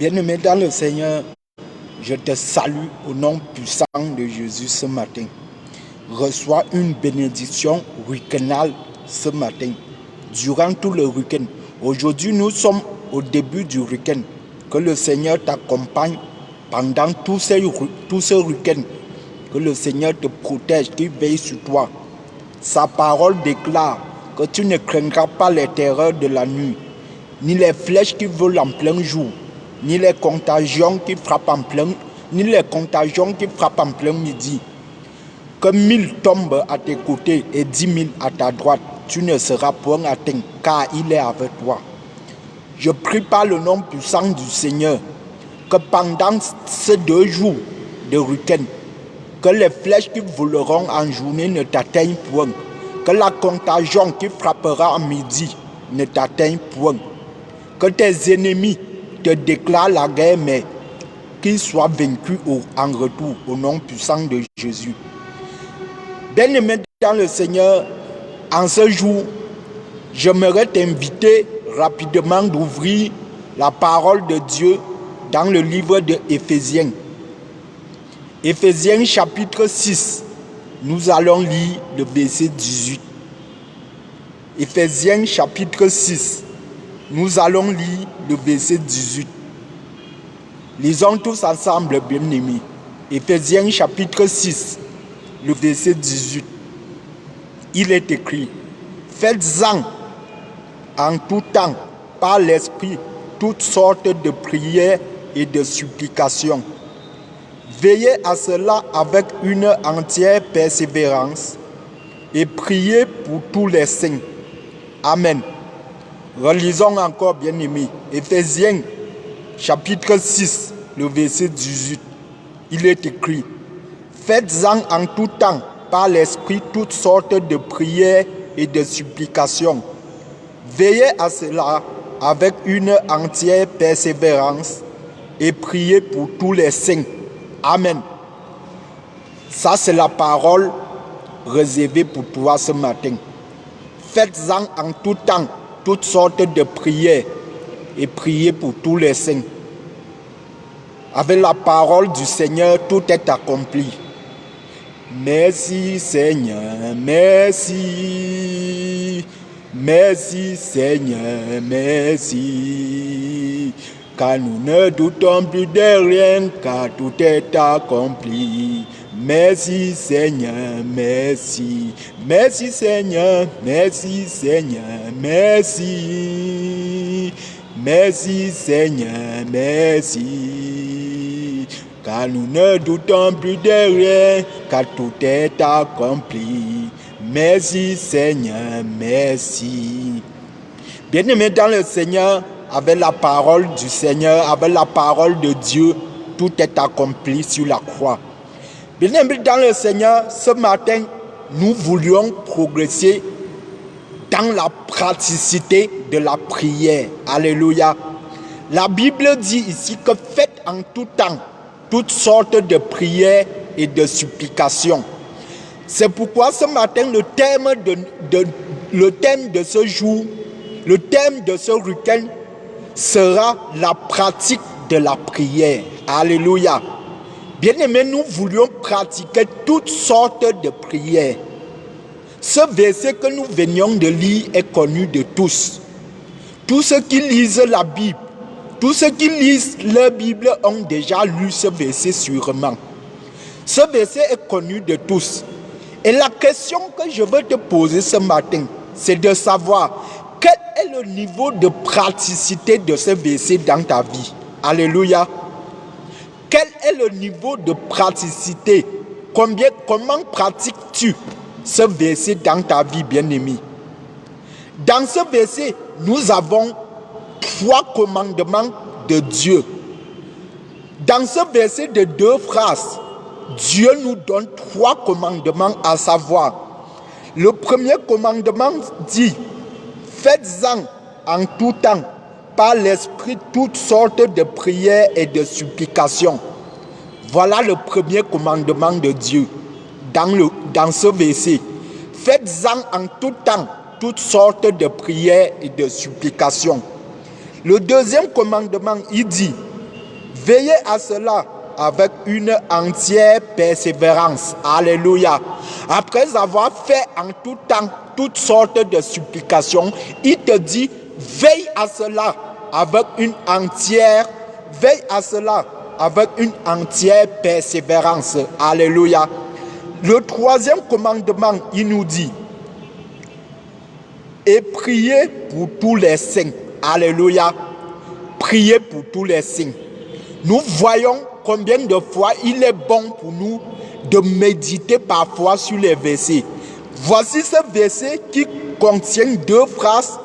Bien-aimé dans le Seigneur, je te salue au nom puissant de Jésus ce matin. Reçois une bénédiction week-endale ce matin, durant tout le week-end. Aujourd'hui, nous sommes au début du week-end. Que le Seigneur t'accompagne pendant tout ce week-end. Que le Seigneur te protège, qu'il veille sur toi. Sa parole déclare que tu ne craindras pas les terreurs de la nuit, ni les flèches qui volent en plein jour, ni les contagions qui frappent en plein midi. Que 1000 tombent à tes côtés et 10 000 à ta droite, tu ne seras point atteint, car il est avec toi. Je prie par le nom puissant du Seigneur que pendant ces 2 jours de week-end, que les flèches qui voleront en journée ne t'atteignent point, que la contagion qui frappera en midi ne t'atteigne point, que tes ennemis te déclarent la guerre, mais qu'ils soient vaincus en retour au nom puissant de Jésus. Bien-aimé dans le Seigneur, en ce jour, j'aimerais t'inviter rapidement d'ouvrir la parole de Dieu dans le livre de Éphésiens. Éphésiens chapitre 6, nous allons lire le verset 18. Éphésiens chapitre 6, nous allons lire le verset 18. Lisons tous ensemble, bien-aimés. Éphésiens chapitre 6, le verset 18. Il est écrit: faites-en en tout temps, par l'Esprit, toutes sortes de prières et de supplications. Veillez à cela avec une entière persévérance et priez pour tous les saints. Amen. Relisons encore, bien-aimés. Éphésiens chapitre 6, le verset 18. Il est écrit: faites-en en tout temps, par l'Esprit, toutes sortes de prières et de supplications. Veillez à cela avec une entière persévérance et priez pour tous les saints. Amen. Ça, c'est la parole réservée pour toi ce matin. Faites-en en tout temps toutes sortes de prières et priez pour tous les saints. Avec la parole du Seigneur, tout est accompli. Merci Seigneur, merci. Merci Seigneur, merci. Car nous ne doutons plus de rien, car tout est accompli. Merci Seigneur, merci. Merci Seigneur, merci Seigneur, merci. Merci Seigneur, merci. Car nous ne doutons plus de rien, car tout est accompli. Merci Seigneur, merci. Bien-aimés dans le Seigneur, avec la parole du Seigneur, avec la parole de Dieu, tout est accompli sur la croix. Bien-aimés dans le Seigneur, ce matin, nous voulions progresser dans la praticité de la prière. Alléluia. La Bible dit ici que faites en tout temps toutes sortes de prières et de supplications. C'est pourquoi ce matin, le thème de ce jour, le thème de ce week-end sera la pratique de la prière. Alléluia. Bien-aimés, nous voulions pratiquer toutes sortes de prières. Ce verset que nous venions de lire est connu de tous. Tous ceux qui lisent la Bible, tous ceux qui lisent leur Bible ont déjà lu ce verset sûrement. Ce verset est connu de tous. Et la question que je veux te poser ce matin, c'est de savoir quel est le niveau de praticité de ce verset dans ta vie. Alléluia. Quel est le niveau de praticité? Comment pratiques-tu ce verset dans ta vie, bien-aimé? Dans ce verset, nous avons 3 commandements de Dieu. Dans ce verset de 2 phrases, Dieu nous donne 3 commandements, à savoir, le premier commandement dit: faites-en en tout temps, par l'Esprit, toutes sortes de prières et de supplications. Voilà le premier commandement de Dieu dans ce verset. Faites-en en tout temps toutes sortes de prières et de supplications. Le deuxième commandement, il dit: Veillez à cela avec une entière persévérance. Alléluia. Après avoir fait en tout temps toutes sortes de supplications, il te dit, veille à cela avec une entière persévérance. Alléluia. Le troisième commandement, il nous dit, et priez pour tous les saints. Alléluia. Priez pour tous les saints. Nous voyons combien de fois il est bon pour nous de méditer parfois sur les versets. Voici ce verset qui contient 2 phrases.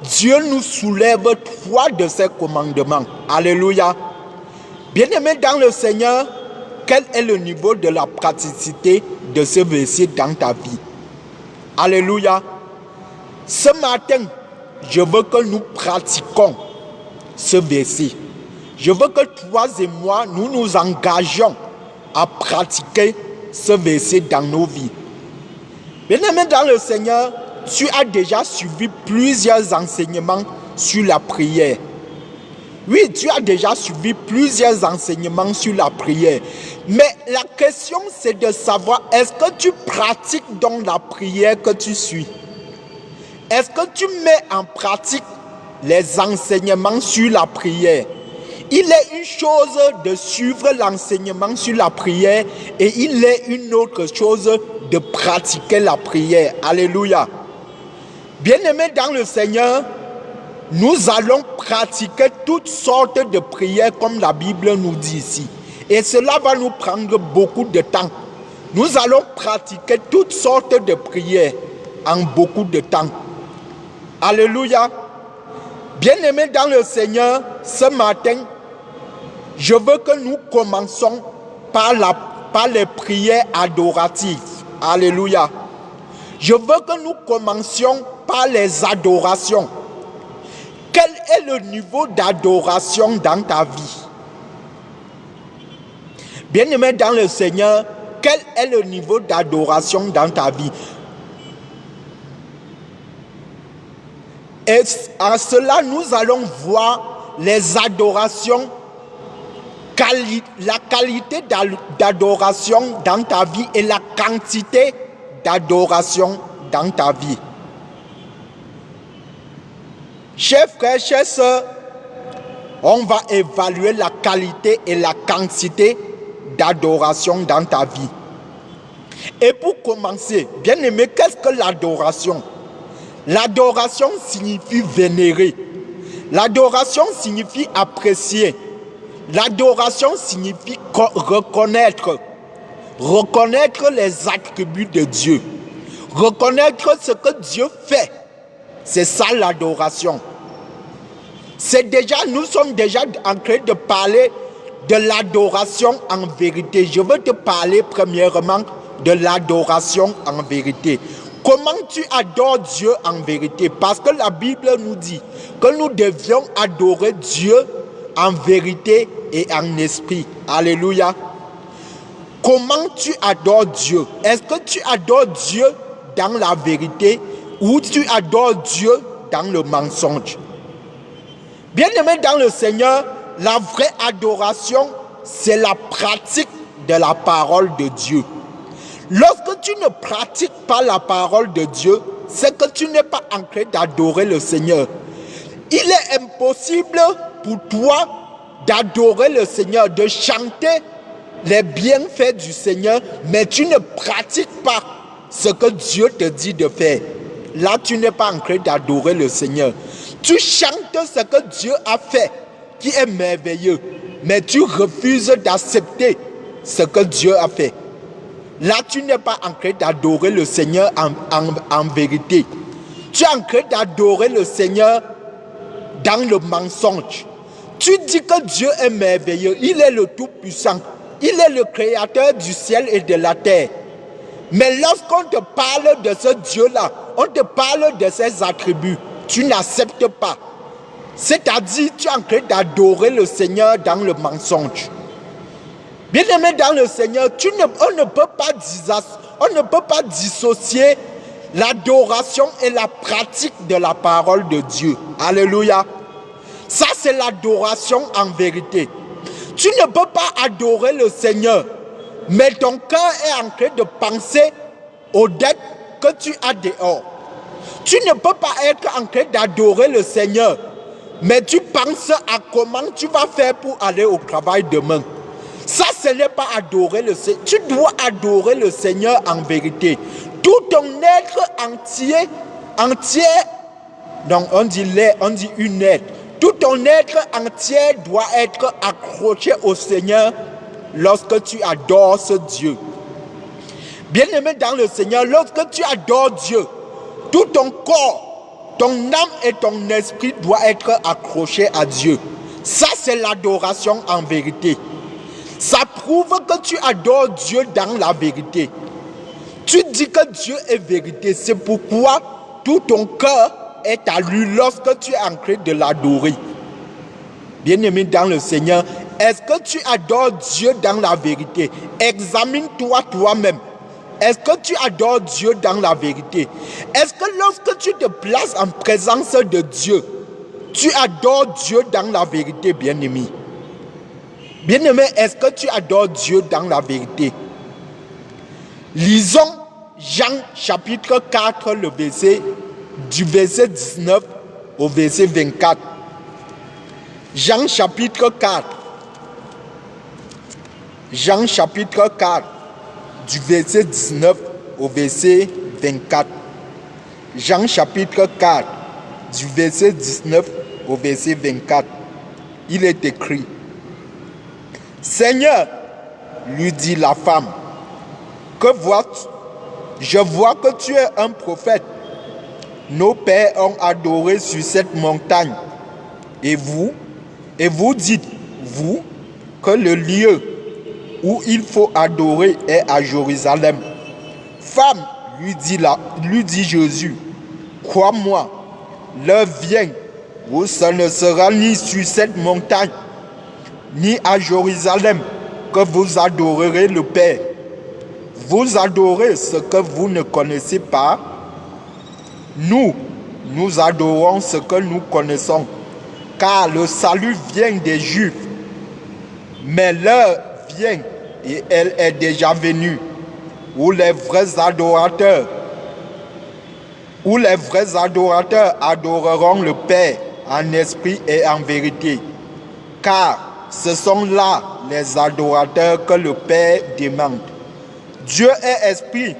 Dieu nous soulève 3 de ses commandements. Alléluia. Bien-aimé dans le Seigneur, quel est le niveau de la praticité de ce verset dans ta vie? Alléluia. Ce matin, je veux que nous pratiquions ce verset. Je veux que toi et moi, nous nous engagions à pratiquer ce verset dans nos vies. Bien-aimé dans le Seigneur, tu as déjà suivi plusieurs enseignements sur la prière. Oui, tu as déjà suivi plusieurs enseignements sur la prière. Mais la question, c'est de savoir, est-ce que tu pratiques donc la prière que tu suis? Est-ce que tu mets en pratique les enseignements sur la prière? Il est une chose de suivre l'enseignement sur la prière et il est une autre chose de pratiquer la prière. Alléluia. Bien-aimés dans le Seigneur, nous allons pratiquer toutes sortes de prières comme la Bible nous dit ici. Et cela va nous prendre beaucoup de temps. Nous allons pratiquer toutes sortes de prières en beaucoup de temps. Alléluia. Bien-aimés dans le Seigneur, ce matin, je veux que nous commençons par les prières adoratives. Alléluia. Je veux que nous commencions par les adorations. Quel est le niveau d'adoration dans ta vie? Bien-aimé dans le Seigneur, quel est le niveau d'adoration dans ta vie? Et en cela, nous allons voir les adorations, la qualité d'adoration dans ta vie et la quantité d'adoration dans ta vie. Chers frères, chères sœurs, on va évaluer la qualité et la quantité d'adoration dans ta vie. Et pour commencer, bien aimé, qu'est-ce que l'adoration? L'adoration signifie vénérer. L'adoration signifie apprécier. L'adoration signifie reconnaître. Reconnaître les attributs de Dieu. Reconnaître ce que Dieu fait. C'est ça l'adoration. Nous sommes déjà en train de parler de l'adoration en vérité. Je veux te parler premièrement de l'adoration en vérité. Comment tu adores Dieu en vérité? Parce que la Bible nous dit que nous devions adorer Dieu en vérité et en esprit. Alléluia. Comment tu adores Dieu? Est-ce que tu adores Dieu dans la vérité ou tu adores Dieu dans le mensonge? Bien-aimé dans le Seigneur, la vraie adoration, c'est la pratique de la parole de Dieu. Lorsque tu ne pratiques pas la parole de Dieu, c'est que tu n'es pas en train d'adorer le Seigneur. Il est impossible pour toi d'adorer le Seigneur, de chanter les bienfaits du Seigneur, mais tu ne pratiques pas ce que Dieu te dit de faire. Là, tu n'es pas en train d'adorer le Seigneur. Tu chantes ce que Dieu a fait, qui est merveilleux, mais tu refuses d'accepter ce que Dieu a fait. Là, tu n'es pas en train d'adorer le Seigneur en vérité. Tu es en train d'adorer le Seigneur dans le mensonge. Tu dis que Dieu est merveilleux, il est le Tout-Puissant, il est le Créateur du ciel et de la terre. Mais lorsqu'on te parle de ce Dieu-là, on te parle de ses attributs, tu n'acceptes pas. C'est-à-dire, tu es en train d'adorer le Seigneur dans le mensonge. Bien-aimé dans le Seigneur, on ne peut pas dissocier l'adoration et la pratique de la parole de Dieu. Alléluia. Ça, c'est l'adoration en vérité. Tu ne peux pas adorer le Seigneur, mais ton cœur est en train de penser aux dettes que tu as dehors. Tu ne peux pas être en train d'adorer le Seigneur, mais tu penses à comment tu vas faire pour aller au travail demain. Ça, ce n'est pas adorer le Seigneur. Tu dois adorer le Seigneur en vérité. Tout ton être entier, donc on dit une être. Tout ton être entier doit être accroché au Seigneur lorsque tu adores ce Dieu. Bien-aimé dans le Seigneur, lorsque tu adores Dieu, tout ton corps, ton âme et ton esprit doivent être accrochés à Dieu. Ça, c'est l'adoration en vérité. Ça prouve que tu adores Dieu dans la vérité. Tu dis que Dieu est vérité. C'est pourquoi tout ton cœur est à lui lorsque tu es en train de l'adorer. Bien-aimé dans le Seigneur, est-ce que tu adores Dieu dans la vérité? Examine-toi toi-même. Est-ce que tu adores Dieu dans la vérité? Est-ce que lorsque tu te places en présence de Dieu, tu adores Dieu dans la vérité, bien-aimé? Bien-aimé, est-ce que tu adores Dieu dans la vérité? Lisons Jean chapitre 4, du verset 19 au verset 24. Jean chapitre 4. Jean chapitre 4, du verset 19 au verset 24. Jean chapitre 4, du verset 19 au verset 24. Il est écrit: Seigneur, lui dit la femme, que vois-tu? Je vois que tu es un prophète. Nos pères ont adoré sur cette montagne. Et vous dites, vous, que le lieu où il faut adorer est à Jérusalem. Femme, lui dit Jésus, crois-moi, l'heure vient où ce ne sera ni sur cette montagne, ni à Jérusalem que vous adorerez le Père. Vous adorez ce que vous ne connaissez pas. Nous adorons ce que nous connaissons, car le salut vient des Juifs. Mais l'heure vient, et elle est déjà venue, où les vrais adorateurs adoreront le Père en esprit et en vérité. Car ce sont là les adorateurs que le Père demande. Dieu est esprit,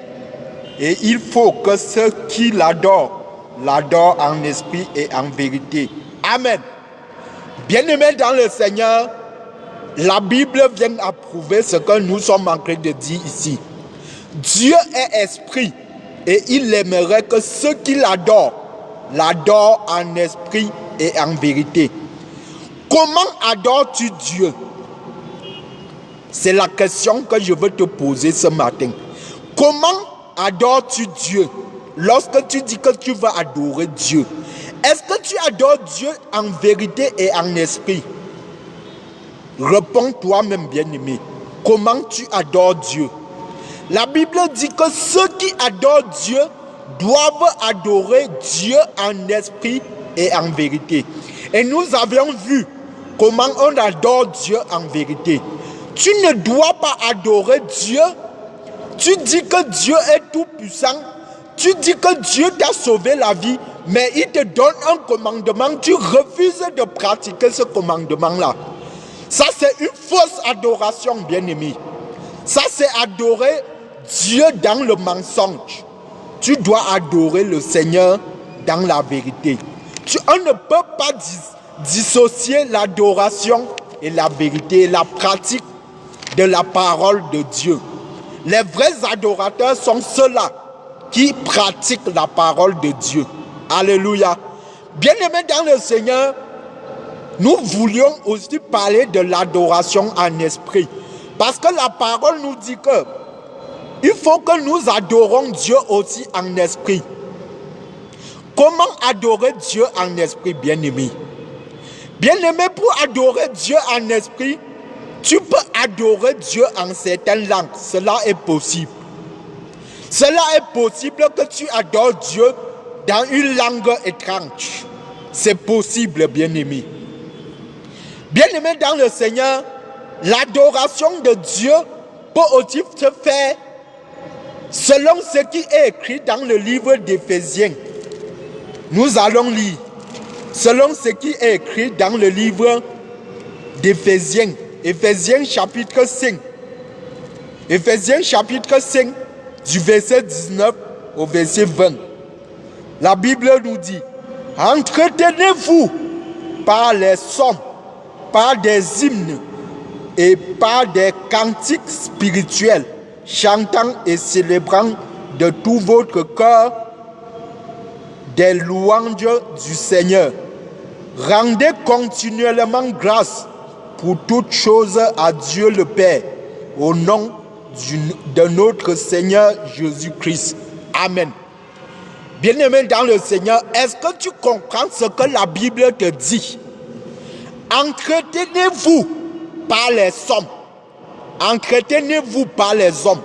et il faut que ceux qui l'adorent en esprit et en vérité. Amen. Bien-aimés dans le Seigneur, la Bible vient approuver ce que nous sommes en train de dire ici. Dieu est esprit, et il aimerait que ceux qui l'adorent en esprit et en vérité. Comment adores-tu Dieu? C'est la question que je veux te poser ce matin. Comment adores-tu Dieu? Lorsque tu dis que tu vas adorer Dieu, est-ce que tu adores Dieu en vérité et en esprit? Réponds toi-même, bien-aimé. Comment tu adores Dieu? La Bible dit que ceux qui adorent Dieu doivent adorer Dieu en esprit et en vérité. Et nous avions vu comment on adore Dieu en vérité. Tu ne dois pas adorer Dieu. Tu dis que Dieu est tout puissant. Tu dis que Dieu t'a sauvé la vie, mais il te donne un commandement. Tu refuses de pratiquer ce commandement-là. Ça, c'est une fausse adoration, bien-aimé. Ça, c'est adorer Dieu dans le mensonge. Tu dois adorer le Seigneur dans la vérité. On ne peut pas dissocier l'adoration et la vérité, la pratique de la parole de Dieu. Les vrais adorateurs sont ceux-là qui pratiquent la parole de Dieu. Alléluia. Bien-aimés dans le Seigneur, nous voulions aussi parler de l'adoration en esprit. Parce que la parole nous dit que il faut que nous adorons Dieu aussi en esprit. Comment adorer Dieu en esprit, bien-aimé? Bien-aimé, pour adorer Dieu en esprit, tu peux adorer Dieu en certaines langues. Cela est possible. Cela est possible que tu adores Dieu dans une langue étrange. C'est possible, bien-aimé. Bien-aimé dans le Seigneur, l'adoration de Dieu peut aussi se faire selon ce qui est écrit dans le livre d'Éphésiens. Nous allons lire selon ce qui est écrit dans le livre d'Éphésiens. Éphésiens chapitre 5. Éphésiens chapitre 5 du verset 19 au verset 20. La Bible nous dit: entretenez-vous par les psaumes, par des hymnes et par des cantiques spirituels, chantant et célébrant de tout votre cœur des louanges du Seigneur. Rendez continuellement grâce pour toutes choses à Dieu le Père, au nom de notre Seigneur Jésus-Christ. Amen. Bien-aimé dans le Seigneur, est-ce que tu comprends ce que la Bible te dit? Entretenez-vous par les psaumes. Entretenez-vous par les hommes.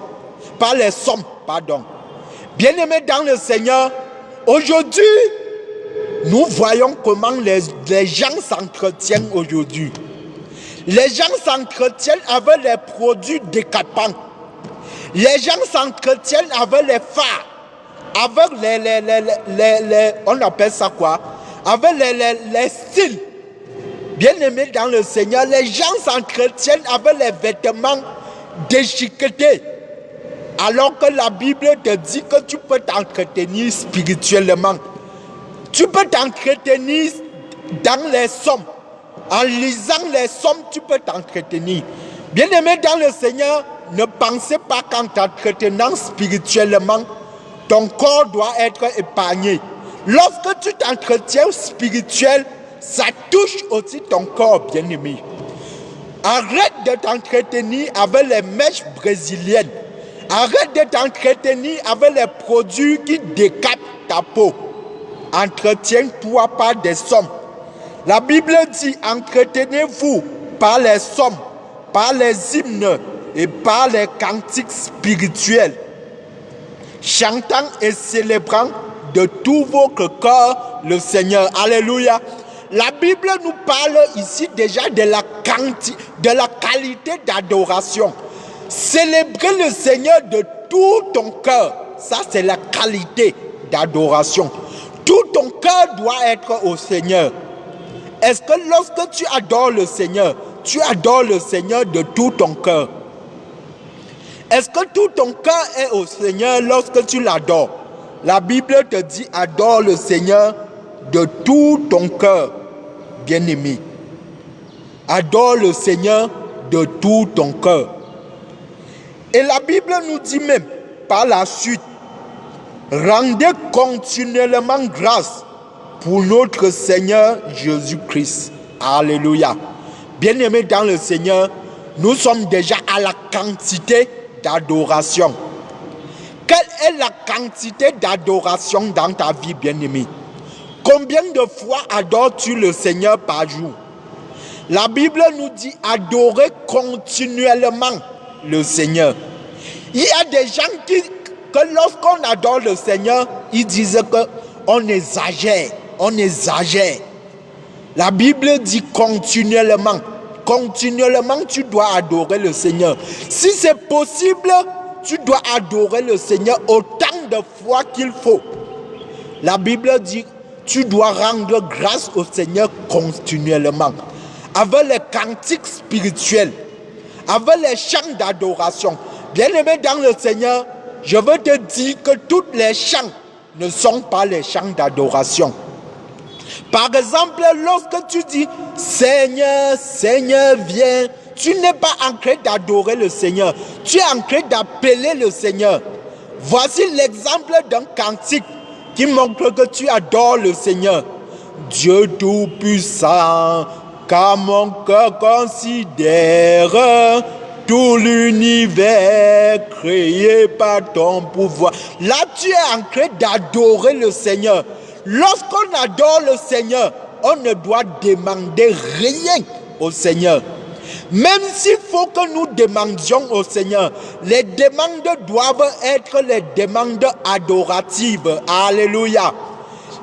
Par les psaumes, pardon. Bien-aimé dans le Seigneur, aujourd'hui, nous voyons comment les gens s'entretiennent aujourd'hui. Les gens s'entretiennent avec les produits décapants. Les gens s'entretiennent avec les phares. Avec on appelle ça quoi? Avec les styles. Bien-aimés dans le Seigneur, les gens s'entretiennent avec les vêtements déchiquetés. Alors que la Bible te dit que tu peux t'entretenir spirituellement. Tu peux t'entretenir dans les psaumes. En lisant les psaumes, tu peux t'entretenir. Bien-aimés dans le Seigneur, ne pensez pas qu'en t'entretenant spirituellement, ton corps doit être épargné. Lorsque tu t'entretiens spirituel, ça touche aussi ton corps, bien-aimé. Arrête de t'entretenir avec les mèches brésiliennes. Arrête de t'entretenir avec les produits qui décapent ta peau. Entretiens-toi par des psaumes. La Bible dit: entretenez-vous par les psaumes, par les hymnes et par les cantiques spirituels, chantant et célébrant de tout votre cœur le Seigneur. Alléluia. La Bible nous parle ici déjà de la qualité d'adoration. Célébrer le Seigneur de tout ton cœur, ça c'est la qualité d'adoration. Tout ton cœur doit être au Seigneur. Est-ce que lorsque tu adores le Seigneur, tu adores le Seigneur de tout ton cœur? Est-ce que tout ton cœur est au Seigneur lorsque tu l'adores? La Bible te dit: adore le Seigneur de tout ton cœur, bien-aimé. Adore le Seigneur de tout ton cœur. Et la Bible nous dit même par la suite: rendez continuellement grâce pour notre Seigneur Jésus-Christ. Alléluia. Bien-aimés dans le Seigneur, nous sommes déjà à la quantité d'adoration. Quelle est la quantité d'adoration dans ta vie, bien-aimé? Combien de fois adores-tu le Seigneur par jour? La Bible nous dit: adorer continuellement le Seigneur. Il y a des gens que lorsqu'on adore le Seigneur, ils disent qu'on exagère, on exagère. La Bible dit continuellement. Continuellement, tu dois adorer le Seigneur. Si c'est possible, tu dois adorer le Seigneur autant de fois qu'il faut. La Bible dit: tu dois rendre grâce au Seigneur continuellement. Avec les cantiques spirituels, avec les chants d'adoration. Bien-aimé dans le Seigneur, je veux te dire que tous les chants ne sont pas les chants d'adoration. Par exemple, lorsque tu dis « Seigneur, Seigneur, viens », tu n'es pas en train d'adorer le Seigneur. Tu es en train d'appeler le Seigneur. Voici l'exemple d'un cantique qui montre que tu adores le Seigneur. Dieu Tout-Puissant, car mon cœur considère tout l'univers créé par ton pouvoir. Là, tu es en train d'adorer le Seigneur. Lorsqu'on adore le Seigneur, on ne doit demander rien au Seigneur. Même s'il faut que nous demandions au Seigneur, les demandes doivent être les demandes adoratives. Alléluia.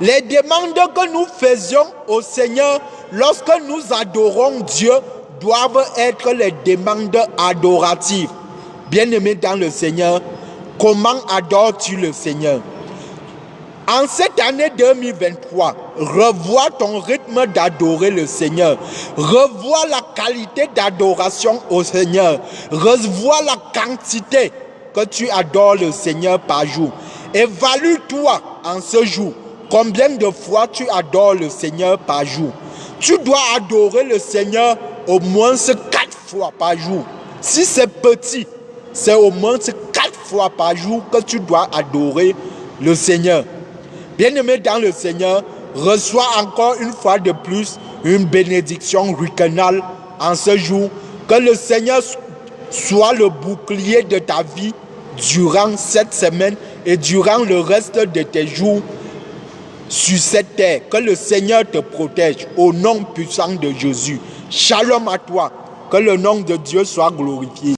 Les demandes que nous faisions au Seigneur lorsque nous adorons Dieu doivent être les demandes adoratives. Bien-aimé dans le Seigneur, comment adores-tu le Seigneur? En cette année 2023, revois ton rythme d'adorer le Seigneur. Revois la qualité d'adoration au Seigneur. Revois la quantité que tu adores le Seigneur par jour. Évalue-toi en ce jour. Combien de fois tu adores le Seigneur par jour? Tu dois adorer le Seigneur au moins 4 fois par jour. Si c'est petit, c'est au moins 4 fois par jour que tu dois adorer le Seigneur. Bien-aimé dans le Seigneur, reçois encore une fois de plus une bénédiction ricanale en ce jour. Que le Seigneur soit le bouclier de ta vie durant cette semaine et durant le reste de tes jours sur cette terre. Que le Seigneur te protège au nom puissant de Jésus. Shalom à toi. Que le nom de Dieu soit glorifié.